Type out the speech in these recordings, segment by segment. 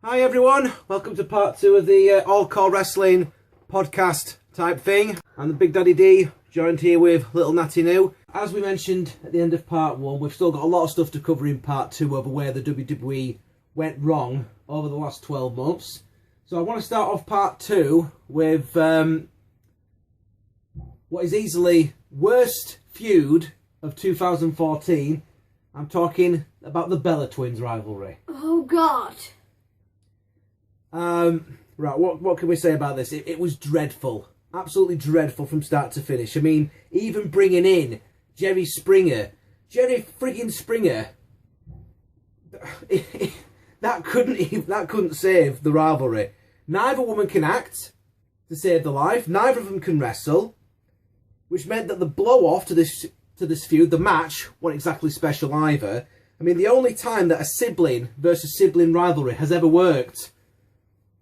Hi everyone, welcome to part 2 of the All-CAW Wrestling podcast type thing. I'm the Big Daddy D, joined here with little Natty New. As we mentioned at the end of part 1, we've still got a lot of stuff to cover in part 2 over where the WWE went wrong over the last 12 months. So I want to start off part 2 with what is easily worst feud of 2014. I'm talking about the Bella Twins rivalry. Oh God. Right, what can we say about this? It was dreadful. Absolutely dreadful from start to finish. I mean, even bringing in Jerry friggin' Springer, that couldn't save the rivalry. Neither woman can act to save the life. Neither of them can wrestle, which meant that the blow-off to this feud, the match, wasn't exactly special either. I mean, the only time that a sibling versus sibling rivalry has ever worked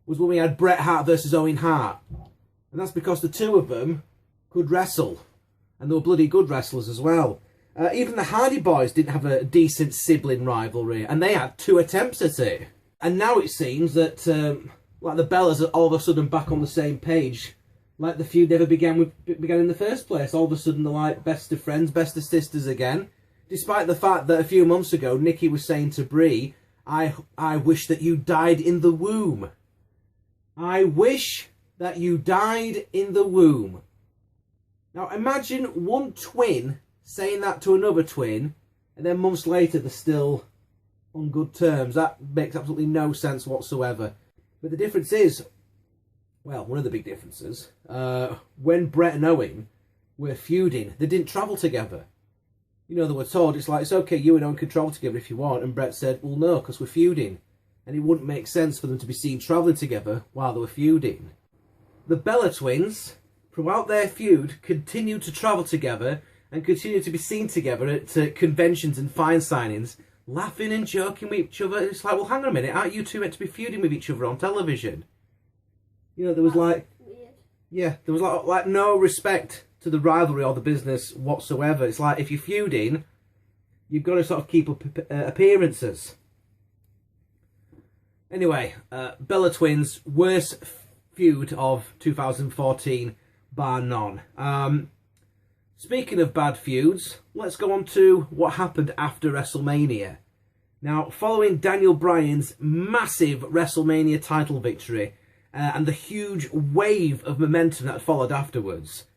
was when we had Bret Hart versus Owen Hart. And that's because the two of them could wrestle. And they were bloody good wrestlers as well. Even the Hardy Boys didn't have a decent sibling rivalry. And they had 2 attempts at it. And now it seems that like the Bellas are all of a sudden back on the same page. Like the feud never began in the first place. All of a sudden they're like best of friends, best of sisters again. Despite the fact that a few months ago Nikki was saying to Brie, I wish that you died in the womb. I wish that you died in the womb. Now imagine one twin saying that to another twin, and then months later they're still on good terms. That makes absolutely no sense whatsoever. But the difference is, well, one of the big differences, when Bret and Owen were feuding, they didn't travel together. You know, they were told, it's like, it's okay, you and Owen can travel together if you want. And Bret said, well, no, because we're feuding. And it wouldn't make sense for them to be seen travelling together while they were feuding. The Bella Twins, throughout their feud, continued to travel together and continued to be seen together at conventions and fine signings, laughing and joking with each other. It's like, well, hang on a minute, aren't you two meant to be feuding with each other on television? You know, there was like... weird. Yeah, there was like no respect to the rivalry or the business whatsoever. It's like, if you're feuding, you've got to sort of keep up appearances. Anyway, Bella Twins, worst feud of 2014, bar none. Speaking of bad feuds, let's go on to what happened after WrestleMania. Now, following Daniel Bryan's massive WrestleMania title victory and the huge wave of momentum that followed afterwards,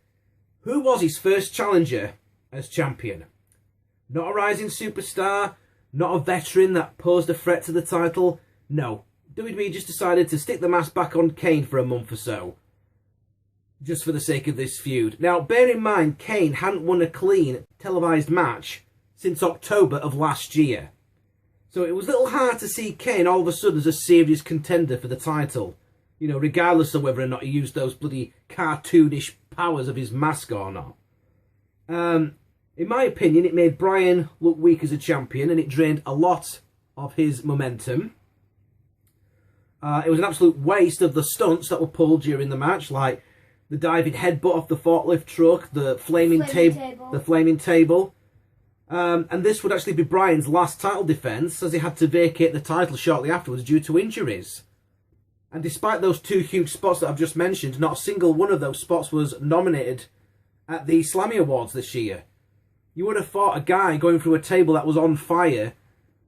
who was his first challenger as champion? Not a rising superstar, not a veteran that posed a threat to the title. No, WWE just decided to stick the mask back on Kane for a month or so, just for the sake of this feud. Now, bear in mind, Kane hadn't won a clean televised match since October of last year. So it was a little hard to see Kane all of a sudden as a serious contender for the title. You know, regardless of whether or not he used those bloody cartoonish powers of his mask or not. In my opinion, it made Bryan look weak as a champion and it drained a lot of his momentum. It was an absolute waste of the stunts that were pulled during the match, like the diving headbutt off the forklift truck, the flaming table. And this would actually be Bryan's last title defence, as he had to vacate the title shortly afterwards due to injuries. And despite those 2 huge spots that I've just mentioned, not a single one of those spots was nominated at the Slammy Awards this year. You would have thought a guy going through a table that was on fire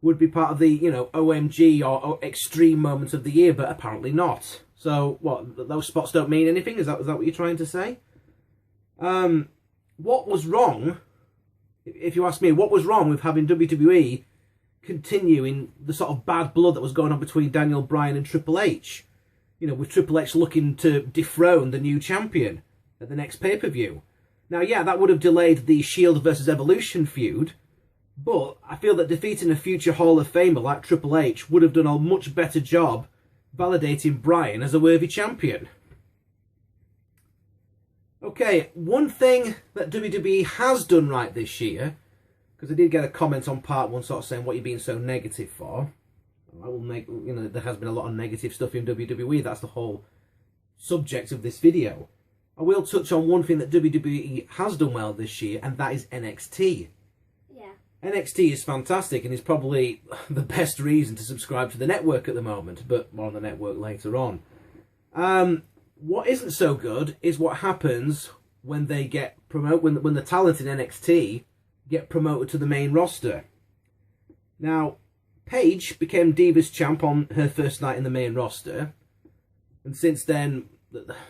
would be part of the, you know, OMG or extreme moments of the year, but apparently not. So, what, those spots don't mean anything? Is that what you're trying to say? What was wrong, if you ask me, what was wrong with having WWE continuing the sort of bad blood that was going on between Daniel Bryan and Triple H? You know, with Triple H looking to dethrone the new champion at the next pay-per-view. Now, yeah, that would have delayed the Shield versus Evolution feud, but I feel that defeating a future Hall of Famer like Triple H would have done a much better job validating Bryan as a worthy champion. Okay, one thing that WWE has done right this year, because I did get a comment on part 1 sort of saying what you're being so negative for. I will make, you know, there has been a lot of negative stuff in WWE. That's the whole subject of this video. I will touch on one thing that WWE has done well this year, and that is NXT. Yeah. NXT is fantastic and is probably the best reason to subscribe to the network at the moment, but more on the network later on. What isn't so good is what happens when they get promoted, when the talent in NXT get promoted to the main roster. Now, Paige became Divas Champ on her first night in the main roster, and since then,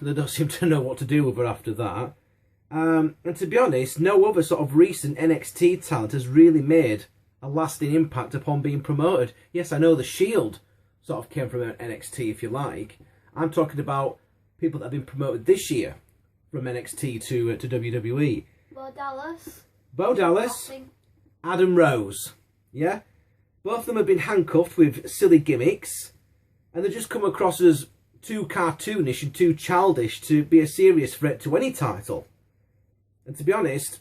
they don't seem to know what to do with her after that. And to be honest, no other sort of recent NXT talent has really made a lasting impact upon being promoted. Yes, I know the Shield sort of came from NXT, if you like. I'm talking about people that have been promoted this year from NXT to WWE. Bo Dallas, Adam Rose. Yeah? Both of them have been handcuffed with silly gimmicks, and they just come across as too cartoonish and too childish to be a serious threat to any title. And to be honest,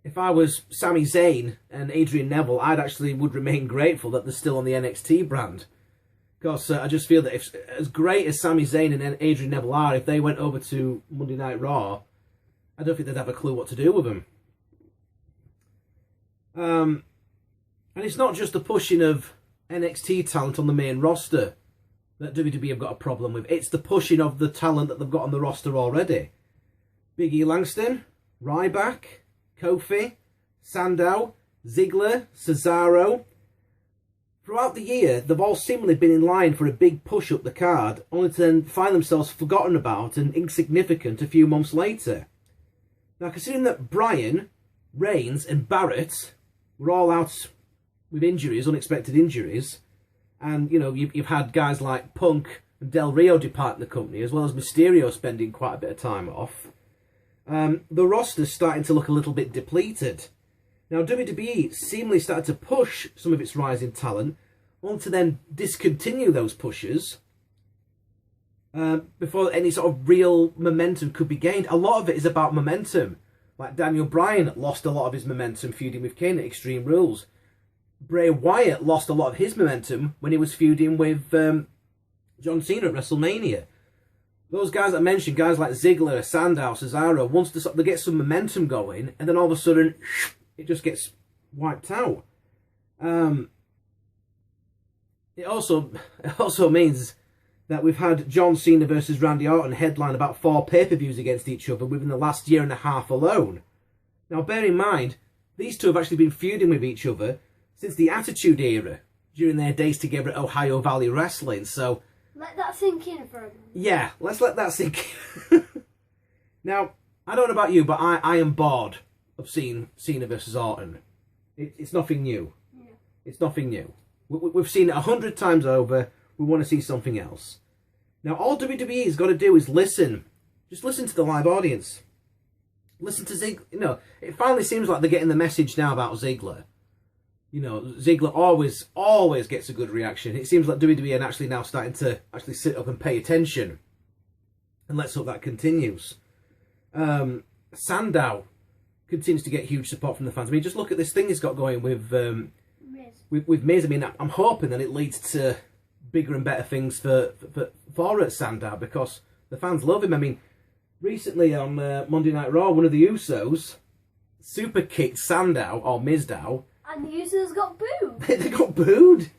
if I was Sami Zayn and Adrian Neville, I'd actually would remain grateful that they're still on the NXT brand. Because I just feel that if, as great as Sami Zayn and Adrian Neville are, if they went over to Monday Night Raw, I don't think they'd have a clue what to do with them. And it's not just the pushing of NXT talent on the main roster that WWE have got a problem with. It's the pushing of the talent that they've got on the roster already. Big E Langston, Ryback, Kofi, Sandow, Ziggler, Cesaro. Throughout the year, they've all seemingly been in line for a big push up the card, only to then find themselves forgotten about and insignificant a few months later. Now, considering that Bryan, Reigns and Barrett were all out with injuries, unexpected injuries, and, you know, you've had guys like Punk and Del Rio departing the company, as well as Mysterio spending quite a bit of time off, the roster's starting to look a little bit depleted. Now, WWE seemingly started to push some of its rising talent, only to then discontinue those pushes before any sort of real momentum could be gained. A lot of it is about momentum. Like Daniel Bryan lost a lot of his momentum feuding with Kane at Extreme Rules. Bray Wyatt lost a lot of his momentum when he was feuding with John Cena at WrestleMania. Those guys I mentioned, guys like Ziggler, Sandow, Cesaro, once they get some momentum going, and then all of a sudden, it just gets wiped out. It also means that we've had John Cena versus Randy Orton headline about 4 pay-per-views against each other within the last year and a half alone. Now, bear in mind, these two have actually been feuding with each other since the Attitude Era, during their days together at Ohio Valley Wrestling, so... Let that sink in for a minute. Yeah, let's let that sink in. Now, I don't know about you, but I am bored of seeing Cena versus Orton. It's nothing new. Yeah. It's nothing new. We've seen it 100 times over. We want to see something else. Now, all WWE has got to do is listen. Just listen to the live audience. Listen to Ziggler. You know, it finally seems like they're getting the message now about Ziggler. You know, Ziggler always gets a good reaction. It seems like WWE are actually now starting to actually sit up and pay attention. And let's hope that continues. Sandow continues to get huge support from the fans. I mean, just look at this thing he's got going with Miz. I mean, I'm hoping that it leads to bigger and better things for Sandow, because the fans love him. I mean, recently on Monday Night Raw, one of the Usos super kicked Sandow, or Mizdow, and the Usos got booed. They got booed.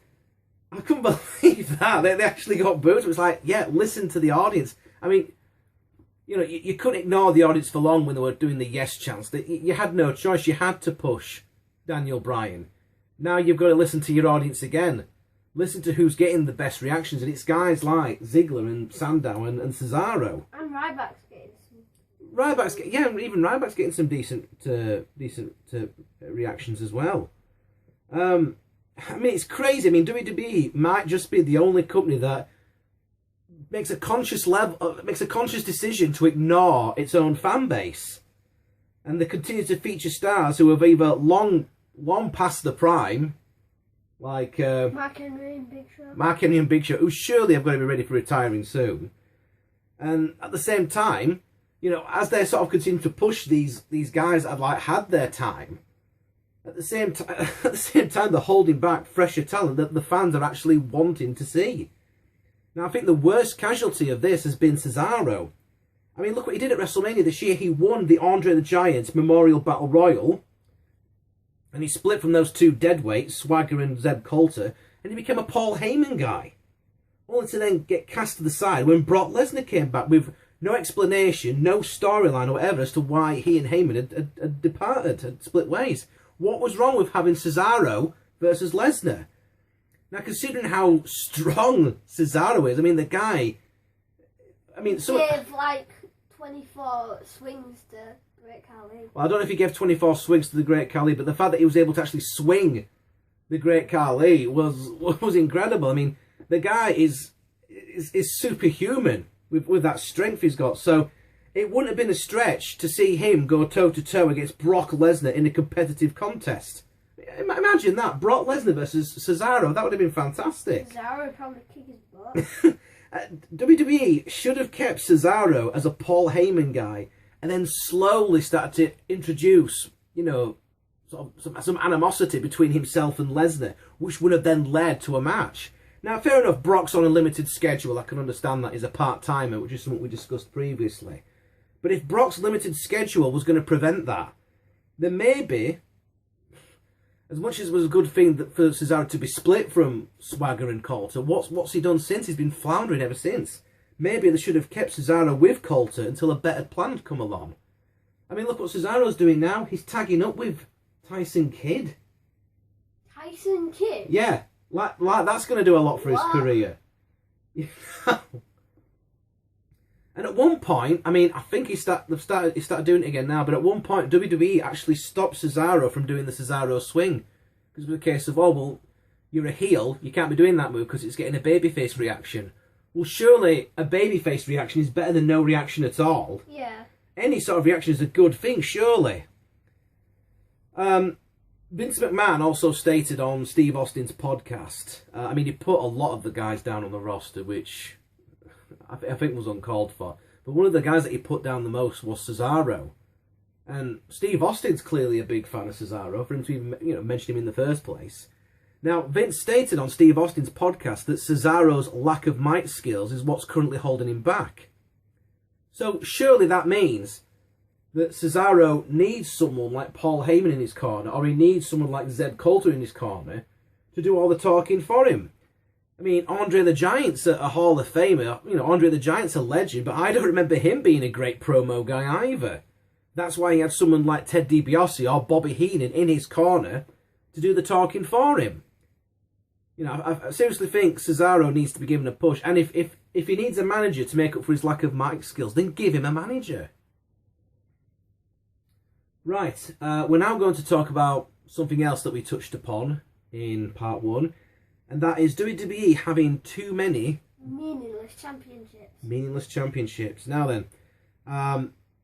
I couldn't believe that. They actually got booed. It was like, yeah, listen to the audience. I mean, you know, you couldn't ignore the audience for long when they were doing the yes chants. You had no choice. You had to push Daniel Bryan. Now you've got to listen to your audience again. Listen to who's getting the best reactions. And it's guys like Ziggler and Sandow and Cesaro. And Ryback's getting some. Even Ryback's getting some decent reactions as well. I mean, it's crazy. I mean, WWE might just be the only company that makes a conscious decision to ignore its own fan base, and they continue to feature stars who have either long past the prime, like Mark Henry and Big Show, who surely have got to be ready for retiring soon. And at the same time, you know, as they sort of continue to push these guys that have like had their time, at the same time they're holding back fresher talent that the fans are actually wanting to see. Now, I think the worst casualty of this has been Cesaro. I mean, look what he did at WrestleMania this year. He won the Andre the Giant Memorial Battle Royal. And he split from those two deadweights, Swagger and Zeb Coulter, and he became a Paul Heyman guy. Only to then get cast to the side when Brock Lesnar came back with no explanation, no storyline or whatever as to why he and Heyman had departed, had split ways. What was wrong with having Cesaro versus Lesnar? Now, considering how strong Cesaro is, I mean, the guy... I mean, gave like 24 swings to Great Khali. Well, I don't know if he gave 24 swings to the Great Khali, but the fact that he was able to actually swing the Great Khali was incredible. I mean, the guy is superhuman with that strength he's got. So it wouldn't have been a stretch to see him go toe-to-toe against Brock Lesnar in a competitive contest. Imagine that, Brock Lesnar versus Cesaro. That would have been fantastic. Cesaro would probably kick his butt. WWE should have kept Cesaro as a Paul Heyman guy and then slowly started to introduce, you know, sort of some animosity between himself and Lesnar, which would have then led to a match. Now, fair enough, Brock's on a limited schedule. I can understand that he's a part-timer, which is something we discussed previously. But if Brock's limited schedule was going to prevent that, then maybe, as much as it was a good thing that for Cesaro to be split from Swagger and Coulter, what's he done since? He's been floundering ever since. Maybe they should have kept Cesaro with Coulter until a better plan had come along. I mean, look what Cesaro's doing now. He's tagging up with Tyson Kidd. Tyson Kidd? Yeah, like that's going to do a lot for his career. And at one point, I mean, I think he started doing it again now, but at one point, WWE actually stopped Cesaro from doing the Cesaro swing. Because it was a case of, oh, well, you're a heel, you can't be doing that move because it's getting a babyface reaction. Well, surely a babyface reaction is better than no reaction at all. Yeah. Any sort of reaction is a good thing, surely. Vince McMahon also stated on Steve Austin's podcast, I mean, he put a lot of the guys down on the roster, which I think was uncalled for. But one of the guys that he put down the most was Cesaro. And Steve Austin's clearly a big fan of Cesaro, for him to even mention him in the first place. Now, Vince stated on Steve Austin's podcast that Cesaro's lack of mic skills is what's currently holding him back. So surely that means that Cesaro needs someone like Paul Heyman in his corner, or he needs someone like Zeb Coulter in his corner to do all the talking for him. I mean, Andre the Giant's a Hall of Famer. You know, Andre the Giant's a legend, but I don't remember him being a great promo guy either. That's why he had someone like Ted DiBiase or Bobby Heenan in his corner to do the talking for him. You know, I seriously think Cesaro needs to be given a push. And if he needs a manager to make up for his lack of mic skills, then give him a manager. Right, we're now going to talk about something else that we touched upon in part 1. And that is WWE having too many... meaningless championships. Meaningless championships. Now then,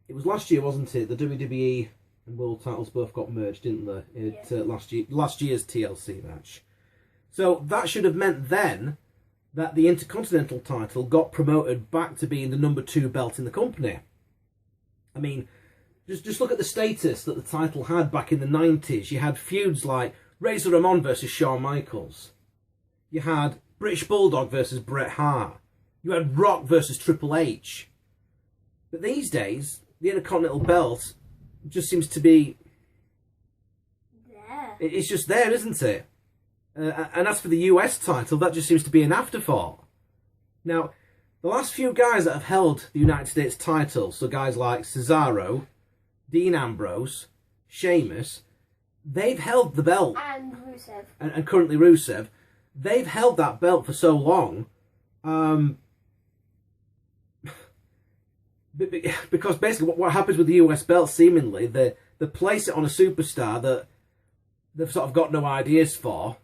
it was last year, wasn't it? The WWE and World titles both got merged, didn't they? Last year's TLC match. So that should have meant then that the Intercontinental title got promoted back to being the number 2 belt in the company. I mean, just look at the status that the title had back in the 90s. You had feuds like Razor Ramon versus Shawn Michaels. You had British Bulldog versus Bret Hart. You had Rock versus Triple H. But these days, the Intercontinental belt just seems to be... there. It's just there, isn't it? And as for the US title, that just seems to be an afterthought. Now, the last few guys that have held the United States title, so guys like Cesaro, Dean Ambrose, Sheamus, they've held the belt. And Rusev. And currently Rusev. They've held that belt for so long, because basically what happens with the US belt, seemingly, they place it on a superstar that they've sort of got no ideas for,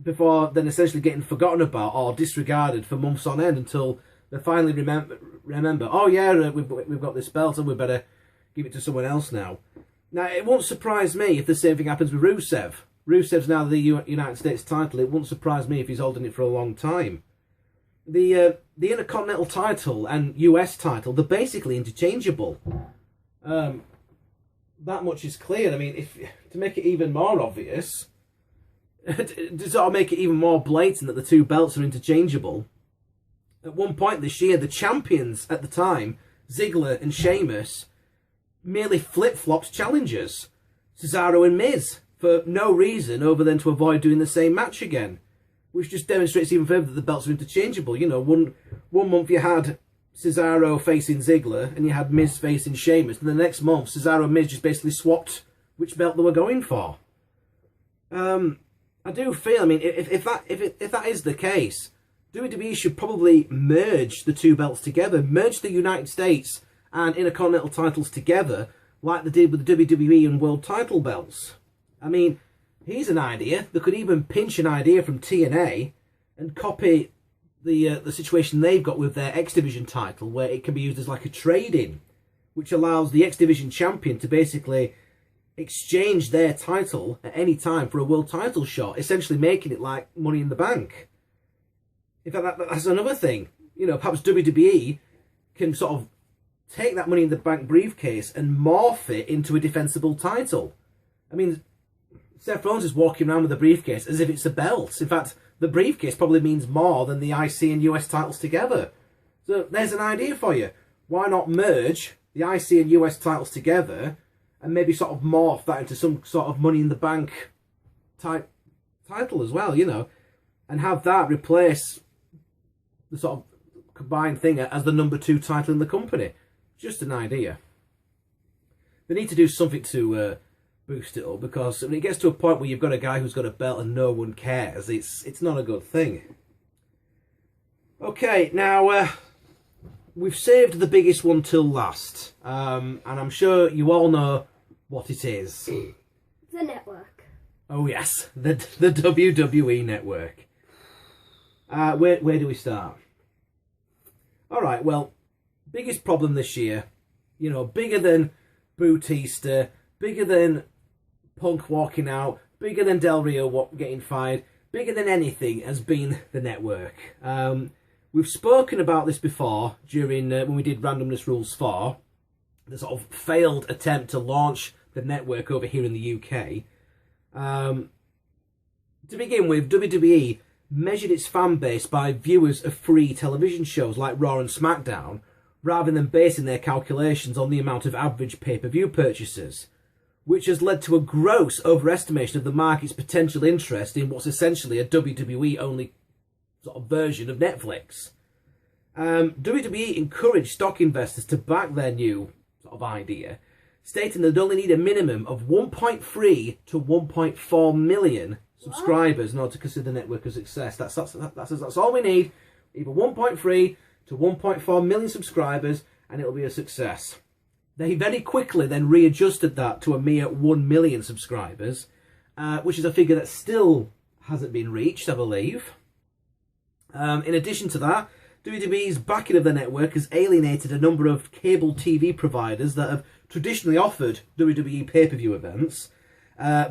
before then essentially getting forgotten about or disregarded for months on end until they finally remember, oh yeah, we've got this belt and we better give it to someone else now. Now, it won't surprise me if the same thing happens with Rusev. Rusev's now the United States title. It wouldn't surprise me if he's holding it for a long time. The Intercontinental title and US title, they're basically interchangeable. That much is clear. I mean, to make it even more obvious, to sort of make it even more blatant that the two belts are interchangeable, at one point this year, the champions at the time, Ziggler and Sheamus, merely flip-flopped challengers. Cesaro and Miz for no reason other than to avoid doing the same match again, which just demonstrates even further that the belts are interchangeable. You know, one month you had Cesaro facing Ziggler and you had Miz facing Sheamus, and the next month Cesaro and Miz just basically swapped which belt they were going for. I do feel, I mean, if that is the case, WWE should probably merge the two belts together, merge the United States and Intercontinental titles together, like they did with the WWE and World title belts. I mean, here's an idea. They could even pinch an idea from TNA and copy the situation they've got with their X Division title, where it can be used as like a trade-in, which allows the X Division champion to basically exchange their title at any time for a world title shot, essentially making it like Money in the Bank. In fact, that's another thing. You know, perhaps WWE can sort of take that Money in the Bank briefcase and morph it into a defensible title. I mean, Seth Rollins is walking around with a briefcase as if it's a belt. In fact, the briefcase probably means more than the IC and US titles together. So there's an idea for you. Why not merge the IC and US titles together and maybe sort of morph that into some sort of Money in the Bank type title as well, you know, and have that replace the sort of combined thing as the #2 title in the company. Just an idea. They need to do something to boost it up, because when it gets to a point where you've got a guy who's got a belt and no one cares, it's not a good thing. Okay, now we've saved the biggest one till last, and I'm sure you all know what it is. The network. Oh yes, the WWE Network. Where do we start? All right, well, biggest problem this year, you know, bigger than Bautista, bigger than Punk walking out, bigger than Del Rio getting fired, bigger than anything has been the network. We've spoken about this before during when we did Randomness Rules 4, the sort of failed attempt to launch the network over here in the UK. To begin with, WWE measured its fan base by viewers of free television shows like Raw and SmackDown, rather than basing their calculations on the amount of average pay-per-view purchasers, which has led to a gross overestimation of the market's potential interest in what's essentially a WWE-only sort of version of Netflix. WWE encouraged stock investors to back their new sort of idea, stating they'd only need a minimum of 1.3 to 1.4 million subscribers in order to consider the network a success. That's all we need. Either 1.3 to 1.4 million subscribers, and it'll be a success. They very quickly then readjusted that to a mere 1 million subscribers, which is a figure that still hasn't been reached, I believe. In addition to that, WWE's backing of the network has alienated a number of cable TV providers that have traditionally offered WWE pay-per-view events.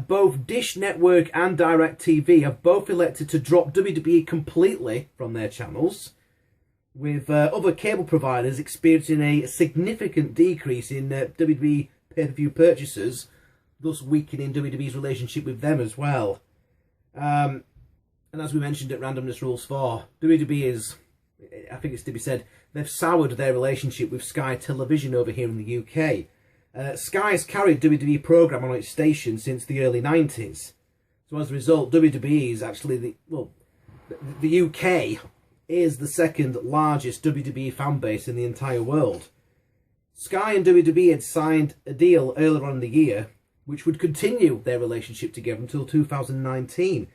Both Dish Network and DirecTV have both elected to drop WWE completely from their channels, with other cable providers experiencing a significant decrease in WWE pay-per-view purchases, thus weakening WWE's relationship with them as well. And as we mentioned at Randomness Rules 4, WWE is, I think it's to be said, they've soured their relationship with Sky Television over here in the UK. Sky has carried WWE programme on its station since the early 90s. So as a result, WWE is actually the UK is the second largest WWE fan base in the entire world. Sky and WWE had signed a deal earlier on in the year which would continue their relationship together until 2019.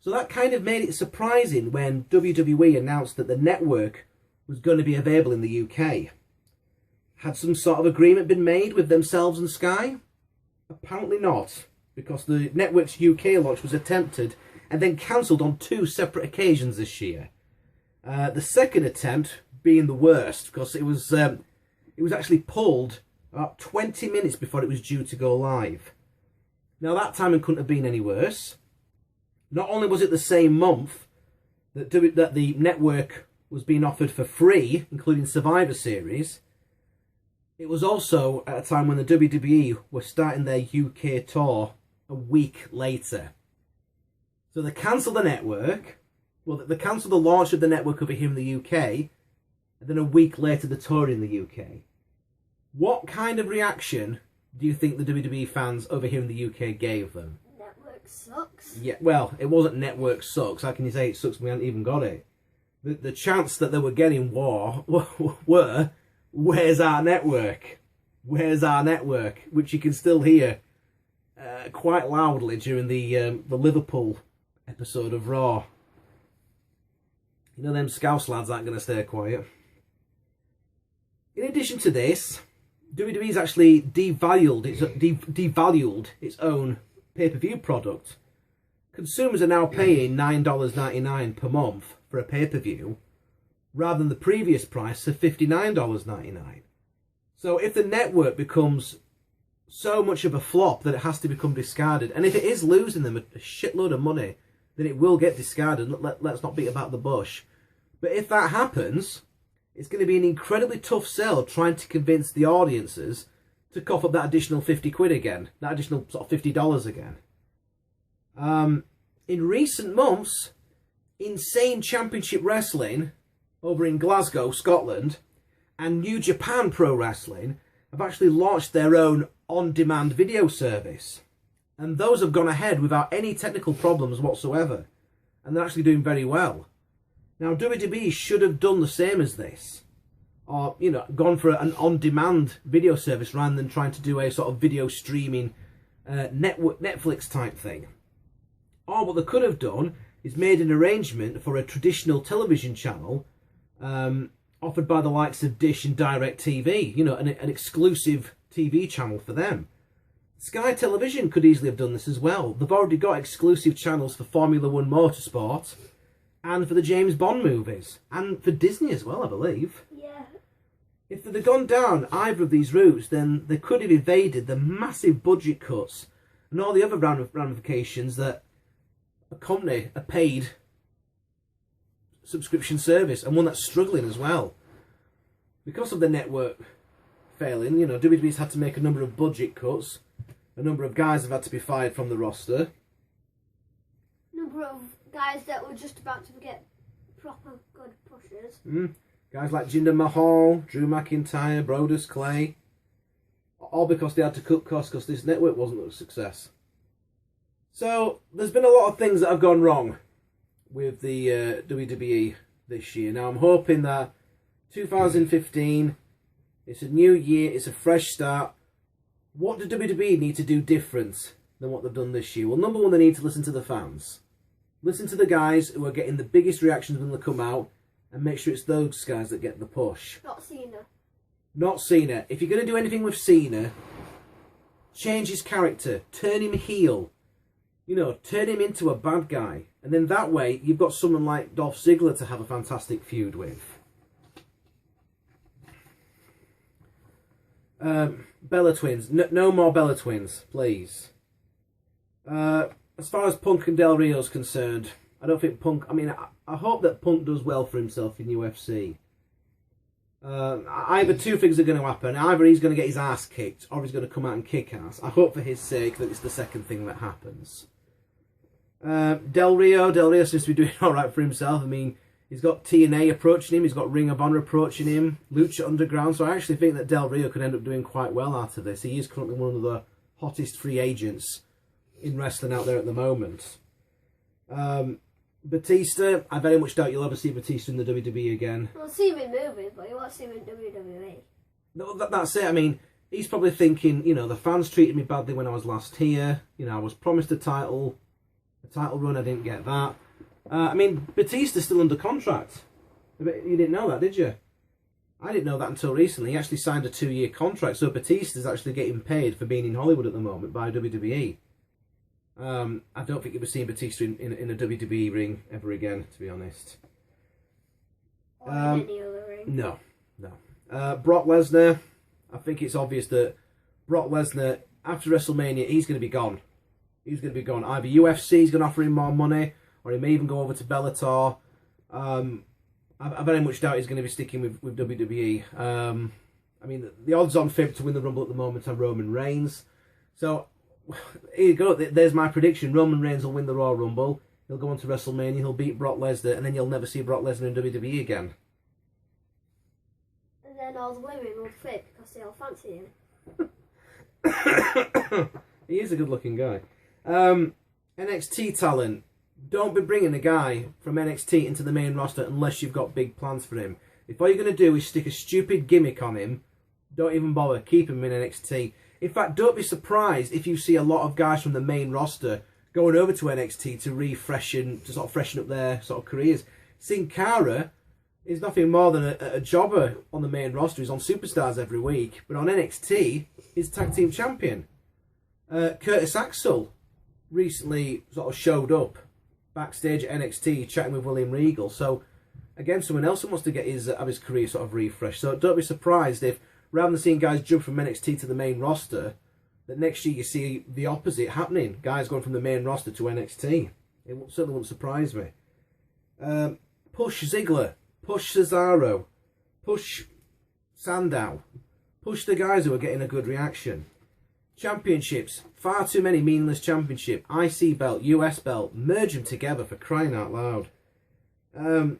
So that kind of made it surprising when WWE announced that the network was going to be available in the UK. Had some sort of agreement been made with themselves and Sky? Apparently not, because the network's UK launch was attempted and then cancelled on 2 separate occasions this year. The second attempt being the worst, because it was actually pulled about 20 minutes before it was due to go live. Now that timing couldn't have been any worse. Not only was it the same month that the network was being offered for free, including Survivor Series, it was also at a time when the WWE were starting their UK tour a week later. So they cancelled the network. Well, they cancelled the launch of the network over here in the UK, and then a week later the tour in the UK. What kind of reaction do you think the WWE fans over here in the UK gave them? Network sucks. Yeah, well, it wasn't network sucks. How can you say it sucks when we hadn't even got it? The chants that they were getting were, where's our network? Where's our network? Which you can still hear quite loudly during the Liverpool episode of Raw. You know them Scouse lads aren't going to stay quiet. In addition to this, WWE's actually devalued its own pay-per-view product. Consumers are now paying $9.99 per month for a pay-per-view, rather than the previous price of $59.99. So if the network becomes so much of a flop that it has to become discarded, and if it is losing them a shitload of money, then it will get discarded. Let's not beat about the bush. But if that happens, it's going to be an incredibly tough sell trying to convince the audiences to cough up that additional 50 quid again, that additional sort of $50 again. In recent months, Insane Championship Wrestling over in Glasgow, Scotland, and New Japan Pro Wrestling have actually launched their own on-demand video service. And those have gone ahead without any technical problems whatsoever. And they're actually doing very well. Now, WWE should have done the same as this. Or, you know, gone for an on-demand video service rather than trying to do a sort of video streaming Netflix type thing. Or what they could have done is made an arrangement for a traditional television channel offered by the likes of Dish and DirecTV, you know, an exclusive TV channel for them. Sky Television could easily have done this as well. They've already got exclusive channels for Formula One Motorsport and for the James Bond movies, and for Disney as well, I believe. Yeah. If they'd have gone down either of these routes, then they could have evaded the massive budget cuts and all the other ramifications that accompany a paid subscription service, and one that's struggling as well. Because of the network failing, you know, WWE's had to make a number of budget cuts. A number of guys have had to be fired from the roster. Number of guys that were just about to get proper good pushers. Guys like Jinder Mahal, Drew McIntyre, Brodus Clay. All because they had to cut costs because this network wasn't a success. So, there's been a lot of things that have gone wrong with the WWE this year. Now, I'm hoping that 2015, it's a new year, it's a fresh start. What do WWE need to do different than what they've done this year? Well, number one, they need to listen to the fans. Listen to the guys who are getting the biggest reactions when they come out, and make sure it's those guys that get the push. Not Cena. Not Cena. If you're going to do anything with Cena, change his character. Turn him heel. You know, turn him into a bad guy. And then that way, you've got someone like Dolph Ziggler to have a fantastic feud with. Bella Twins. No more Bella Twins, please. As far as Punk and Del Rio's concerned, I don't think Punk... I mean, I hope that Punk does well for himself in UFC. Either two things are going to happen. Either he's going to get his ass kicked, or he's going to come out and kick ass. I hope for his sake that it's the second thing that happens. Del Rio seems to be doing alright for himself. I mean, he's got TNA approaching him, he's got Ring of Honor approaching him, Lucha Underground, so I actually think that Del Rio could end up doing quite well out of this. He is currently one of the hottest free agents in wrestling out there at the moment. Batista, I very much doubt you'll ever see Batista in the WWE again. We'll see him in movies, but you won't see him in WWE. No, that's it. I mean, he's probably thinking, you know, the fans treated me badly when I was last here. You know, I was promised a title run, I didn't get that. I mean, Batista's still under contract. You didn't know that, did you? I didn't know that until recently. He actually signed a 2-year contract, so Batista's actually getting paid for being in Hollywood at the moment by WWE. I don't think you'll be seeing Batista in a WWE ring ever again, to be honest. Or in any other ring. No. Brock Lesnar, I think it's obvious that Brock Lesnar, after WrestleMania, he's going to be gone. He's going to be gone. Either UFC's going to offer him more money, or he may even go over to Bellator. I very much doubt he's going to be sticking with WWE. I mean, the odds-on favourite to win the Rumble at the moment are Roman Reigns. So, here you go. There's my prediction. Roman Reigns will win the Royal Rumble. He'll go on to WrestleMania. He'll beat Brock Lesnar, and then you'll never see Brock Lesnar in WWE again. And then all the women will flip because they all fancy him. He is a good-looking guy. NXT talent. Don't be bringing a guy from NXT into the main roster unless you've got big plans for him. If all you're going to do is stick a stupid gimmick on him, don't even bother. Keep him in NXT. In fact, don't be surprised if you see a lot of guys from the main roster going over to NXT to sort of freshen up their sort of careers. Sin Cara is nothing more than a jobber on the main roster. He's on Superstars every week, but on NXT, he's tag team champion. Curtis Axel recently sort of showed up backstage at NXT chatting with William Regal. So again, someone else who wants to get have his career sort of refreshed. So don't be surprised if, rather than seeing guys jump from NXT to the main roster, that next year you see the opposite happening. Guys going from the main roster to NXT. It certainly wouldn't surprise me. Push Ziggler. Push Cesaro. Push Sandow. Push the guys who are getting a good reaction. Championships. Far too many meaningless championship. IC belt, US belt. Merge them together, for crying out loud. The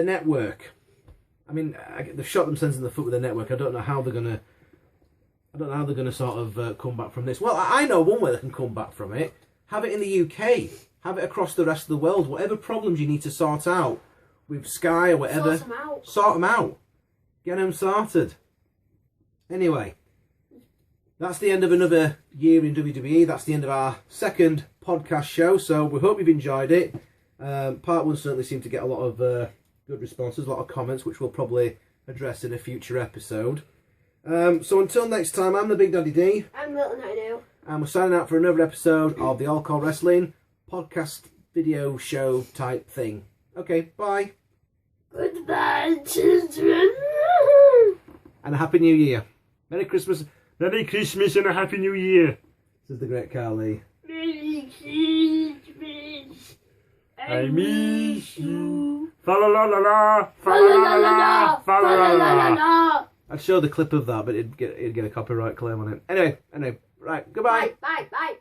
network. I mean, they've shot themselves in the foot with the network. I don't know how they're gonna sort of come back from this. Well, I know one way they can come back from it. Have it in the UK. Have it across the rest of the world. Whatever problems you need to sort out with Sky or whatever, sort them out. Get them sorted. Anyway, that's the end of another year in WWE. That's the end of our second podcast show. So we hope you've enjoyed it. Part one certainly seemed to get a lot of good responses, a lot of comments, which we'll probably address in a future episode. So until next time, I'm the Big Daddy D. I'm Little Natty. And we're signing out for another episode of the All-CAW Wrestling podcast video show type thing. Okay, bye. Goodbye, children. And a Happy New Year. Merry Christmas. Merry Christmas and a Happy New Year. This is the great Carly. Merry Christmas. I miss you. Fa la la la la. Fa la la la la. Fa la la la. I'd show the clip of that, but it'd get a copyright claim on it. Anyway, right, goodbye. Bye.